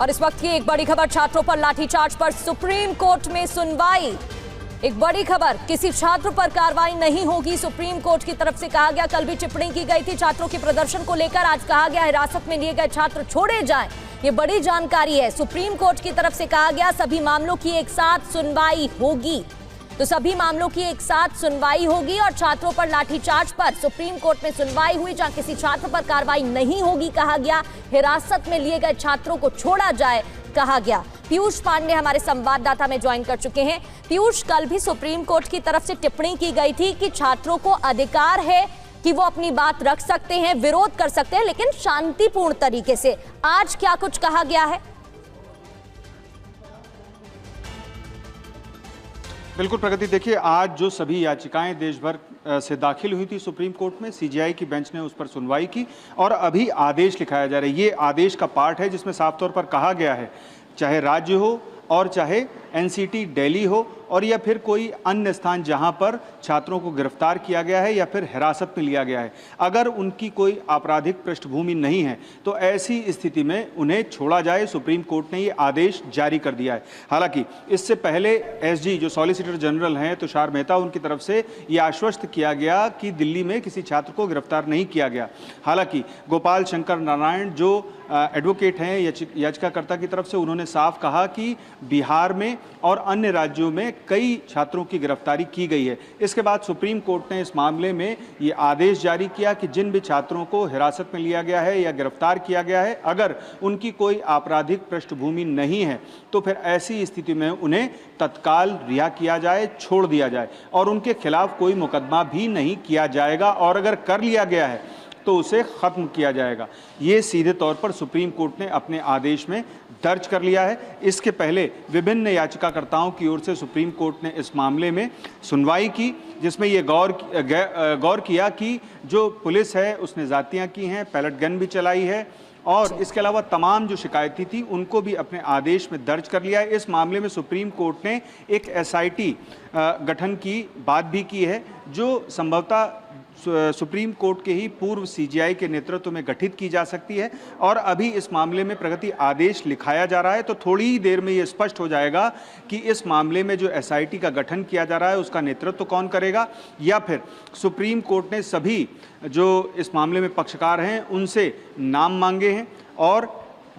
और इस वक्त की एक बड़ी खबर, छात्रों पर लाठीचार्ज पर सुप्रीम कोर्ट में सुनवाई। एक बड़ी खबर, किसी छात्र पर कार्रवाई नहीं होगी, सुप्रीम कोर्ट की तरफ से कहा गया। कल भी टिप्पणी की गई थी छात्रों के प्रदर्शन को लेकर, आज कहा गया हिरासत में लिए गए छात्र छोड़े जाएं। ये बड़ी जानकारी है। सुप्रीम कोर्ट की तरफ से कहा गया सभी मामलों की एक साथ सुनवाई होगी। तो सभी मामलों की एक साथ सुनवाई होगी और छात्रों पर लाठीचार्ज पर सुप्रीम कोर्ट में सुनवाई हुई, जहां किसी छात्र पर कार्रवाई नहीं होगी कहा गया। हिरासत में लिए गए छात्रों को छोड़ा जाए कहा गया। पीयूष पांडे हमारे संवाददाता में ज्वाइन कर चुके हैं। पीयूष, कल भी सुप्रीम कोर्ट की तरफ से टिप्पणी की गई थी कि छात्रों को अधिकार है कि वो अपनी बात रख सकते हैं, विरोध कर सकते हैं, लेकिन शांतिपूर्ण तरीके से। आज क्या कुछ कहा गया है? बिल्कुल प्रगति, देखिए आज जो सभी याचिकाएं देश भर से दाखिल हुई थी सुप्रीम कोर्ट में, सीजेआई की बेंच ने उस पर सुनवाई की और अभी आदेश लिखाया जा रहा है। ये आदेश का पार्ट है जिसमें साफ तौर पर कहा गया है, चाहे राज्य हो और चाहे एनसीटी दिल्ली हो और या फिर कोई अन्य स्थान जहां पर छात्रों को गिरफ्तार किया गया है या फिर हिरासत में लिया गया है, अगर उनकी कोई आपराधिक पृष्ठभूमि नहीं है तो ऐसी स्थिति में उन्हें छोड़ा जाए। सुप्रीम कोर्ट ने ये आदेश जारी कर दिया है। हालांकि इससे पहले एसजी जो सॉलिसिटर जनरल हैं तुषार मेहता, उनकी तरफ से ये आश्वस्त किया गया कि दिल्ली में किसी छात्र को गिरफ्तार नहीं किया गया। हालांकि गोपाल शंकर नारायण जो एडवोकेट हैं याचिकाकर्ता की तरफ से, उन्होंने साफ कहा कि बिहार में और अन्य राज्यों में कई छात्रों की गिरफ्तारी की गई है। इसके बाद सुप्रीम कोर्ट ने इस मामले में ये आदेश जारी किया कि जिन भी छात्रों को हिरासत में लिया गया है या गिरफ्तार किया गया है, अगर उनकी कोई आपराधिक पृष्ठभूमि नहीं है तो फिर ऐसी स्थिति में उन्हें तत्काल रिहा किया जाए, छोड़ दिया जाए और उनके खिलाफ कोई मुकदमा भी नहीं किया जाएगा और अगर कर लिया गया है तो उसे खत्म किया जाएगा। ये सीधे तौर पर सुप्रीम कोर्ट ने अपने आदेश में दर्ज कर लिया है। इसके पहले विभिन्न याचिकाकर्ताओं की ओर से सुप्रीम कोर्ट ने इस मामले में सुनवाई की, जिसमें ये गौर किया कि जो पुलिस है उसने जातियां की हैं, पैलेट गन भी चलाई है और इसके अलावा तमाम जो शिकायतें थी उनको भी अपने आदेश में दर्ज कर लिया है। इस मामले में सुप्रीम कोर्ट ने एक एसआईटी गठन की बात भी की है, जो संभवतः सुप्रीम कोर्ट के ही पूर्व सीजेआई के नेतृत्व में गठित की जा सकती है और अभी इस मामले में प्रगति आदेश लिखाया जा रहा है। तो थोड़ी ही देर में ये स्पष्ट हो जाएगा कि इस मामले में जो एसआईटी का गठन किया जा रहा है उसका नेतृत्व कौन करेगा, या फिर सुप्रीम कोर्ट ने सभी जो इस मामले में पक्षकार हैं उनसे नाम मांगे हैं और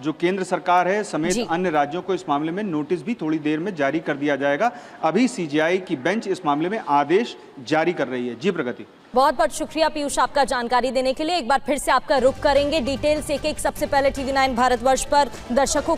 जो केंद्र सरकार है समेत अन्य राज्यों को इस मामले में नोटिस भी थोड़ी देर में जारी कर दिया जाएगा। अभी सीजेआई की बेंच इस मामले में आदेश जारी कर रही है। जी प्रगति, बहुत बहुत शुक्रिया पीयूष आपका जानकारी देने के लिए। एक बार फिर से आपका रुख करेंगे डिटेल से एक सबसे पहले TV9 भारतवर्ष पर दर्शकों